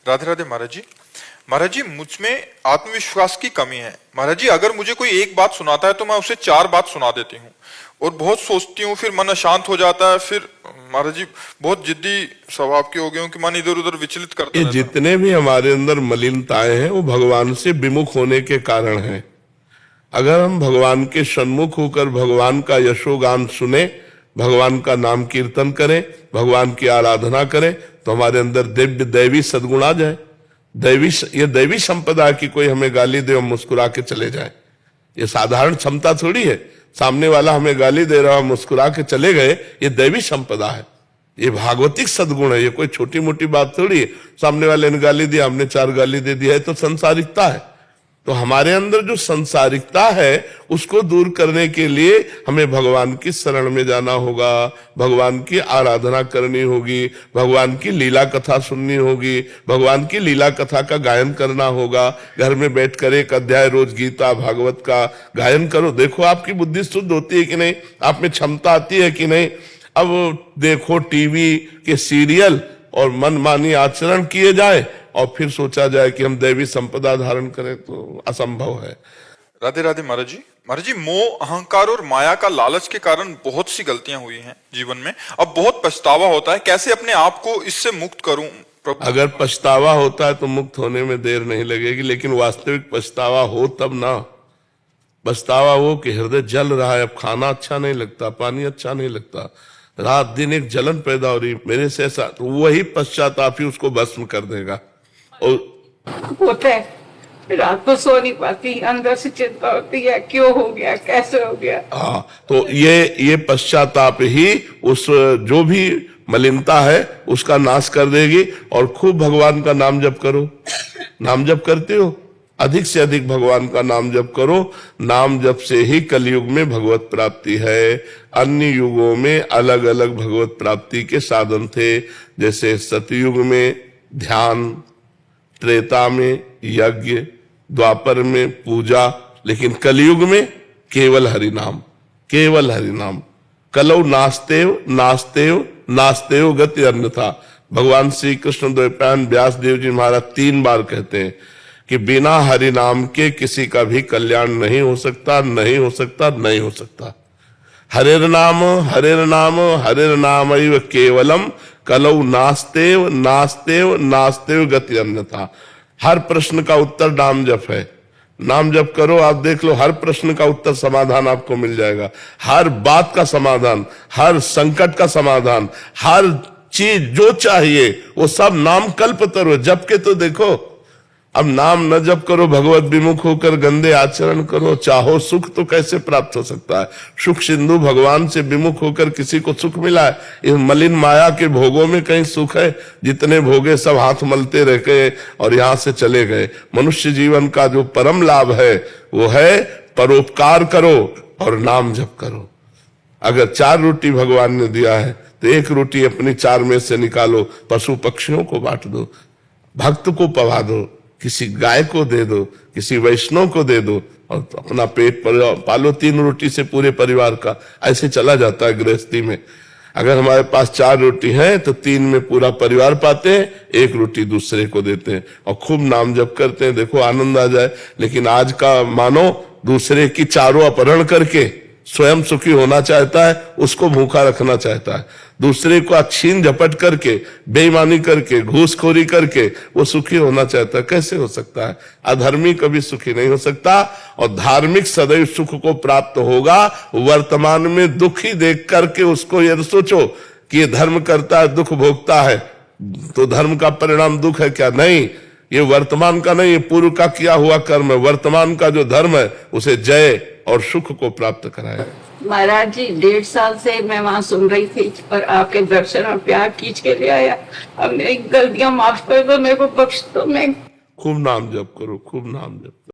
राधे राधे महाराज जी। महाराज जी, मुझ में आत्मविश्वास की कमी है। महाराज जी, अगर मुझे कोई एक बात सुनाता है तो मैं उसे 4 बात सुना देती हूँ और बहुत सोचती हूँ, फिर मन अशांत हो जाता है। फिर महाराज जी, बहुत जिद्दी स्वभाव के हो गए हूँ कि मन इधर उधर विचलित करता ये रहता है। जितने भी हमारे अंदर मलिनताएं हैं वो भगवान से विमुख होने के कारण हैं। अगर हम भगवान के सन्मुख होकर भगवान का यशोगान सुने, भगवान का नाम कीर्तन करें, भगवान की आराधना करें, तो हमारे अंदर दिव्य दैवी सद्गुण आ जाए। ये दैवी संपदा की कोई हमें गाली दे और मुस्कुरा के चले जाए, ये साधारण क्षमता थोड़ी है। सामने वाला हमें गाली दे रहा, मुस्कुरा के चले गए, ये दैवी संपदा है, ये भागवतिक सद्गुण है। ये कोई छोटी मोटी बात थोड़ी है। सामने वाले ने गाली दिया, हमने 4 गाली दे दिया है, तो संसारिकता है। तो हमारे अंदर जो संसारिकता है उसको दूर करने के लिए हमें भगवान की शरण में जाना होगा, भगवान की आराधना करनी होगी, भगवान की लीला कथा सुननी होगी, भगवान की लीला कथा का गायन करना होगा। घर में बैठकर 1 अध्याय रोज गीता भागवत का गायन करो, देखो आपकी बुद्धि शुद्ध होती है कि नहीं, आप में क्षमता आती है कि नहीं। अब देखो टीवी के सीरियल और मनमानी आचरण किए जाए और फिर सोचा जाए कि हम दैवी संपदा धारण करें, तो असंभव है। राधे राधे महाराज जी। महाराज जी, मोह, अहंकार और माया का लालच के कारण बहुत सी गलतियां हुई हैं जीवन में। अब बहुत पछतावा होता है, कैसे अपने आप को इससे मुक्त करूं प्रभु? अगर पछतावा होता है तो मुक्त होने में देर नहीं लगेगी, लेकिन वास्तविक पछतावा हो तब ना। पछतावा हो कि हृदय जल रहा है, अब खाना अच्छा नहीं लगता, पानी अच्छा नहीं लगता, रात दिन एक जलन पैदा हो रही मेरे से ऐसा, तो वही पश्चाताप ही उसको भस्म कर देगा। और होता है, रात को सो नहीं पाती, अंदर से चिंता होती है, क्यों हो गया, कैसे हो गया। हाँ, तो ये पश्चाताप ही उस जो भी मलिनता है उसका नाश कर देगी। और खूब भगवान का नाम जप करो। नाम जप करते हो, अधिक से अधिक भगवान का नाम जप करो। नाम जप से ही कलयुग में भगवत प्राप्ति है। अन्य युगों में अलग अलग भगवत प्राप्ति के साधन थे, जैसे सतयुग में ध्यान, त्रेता में यज्ञ, द्वापर में पूजा, लेकिन कलयुग में केवल हरिनाम, केवल हरिनाम। कलौ नास्तेव नास्तेव नास्तेव गति अन्यथा। भगवान श्री कृष्ण द्वैपायन व्यास देव जी महाराज 3 बार कहते हैं कि बिना हरिनाम के किसी का भी कल्याण नहीं हो सकता, नहीं हो सकता, नहीं हो सकता। हरेर नाम हरेर नाम हरेर नाम केवलम कलौ नास्तेव नास्तेव नास्तेव गति अन्यथा। हर प्रश्न का उत्तर नाम जप है। नाम जप करो, आप देख लो, हर प्रश्न का उत्तर समाधान आपको मिल जाएगा। हर बात का समाधान, हर संकट का समाधान, हर चीज जो चाहिए वो सब नाम कल्पतरु। जप के तो देखो। अब नाम न जप करो, भगवत विमुख होकर गंदे आचरण करो, चाहो सुख तो कैसे प्राप्त हो सकता है। सुख सिंधु भगवान से विमुख होकर किसी को सुख मिला है? इस मलिन माया के भोगों में कहीं सुख है? जितने भोगे सब हाथ मलते रह गए और यहां से चले गए। मनुष्य जीवन का जो परम लाभ है वो है परोपकार करो और नाम जप करो। अगर 4 रोटी भगवान ने दिया है तो 1 रोटी अपनी 4 में से निकालो, पशु पक्षियों को बांट दो, भक्त को पवा दो, किसी गाय को दे दो, किसी वैष्णव को दे दो, और अपना पेट पालो। 3 रोटी से पूरे परिवार का ऐसे चला जाता है गृहस्थी में। अगर हमारे पास 4 रोटी है तो 3 में पूरा परिवार पाते हैं, 1 रोटी दूसरे को देते हैं और खूब नाम जप करते हैं, देखो आनंद आ जाए। लेकिन आज का मानो दूसरे की चारों अपहरण करके स्वयं सुखी होना चाहता है, उसको भूखा रखना चाहता है। दूसरे को छीन झपट करके, बेईमानी करके, घूसखोरी करके वो सुखी होना चाहता है। कैसे हो सकता है? अधर्मी कभी सुखी नहीं हो सकता और धार्मिक सदैव सुख को प्राप्त होगा। वर्तमान में दुखी देख करके उसको यदि सोचो कि ये धर्म करता है, दुख भोगता है, तो धर्म का परिणाम दुख है क्या? नहीं, ये वर्तमान का नहीं, ये पूर्व का किया हुआ कर्म है। वर्तमान का जो धर्म है उसे जय और सुख को प्राप्त कराए। महाराज जी, 1.5 साल से मैं वहाँ सुन रही थी और आपके दर्शन और प्यार खींच के ले आया। अब मेरी गलतियां माफ कर दो, मेरे को बख्श दो। मैं खूब नाम जप करो, खूब नाम जप करो।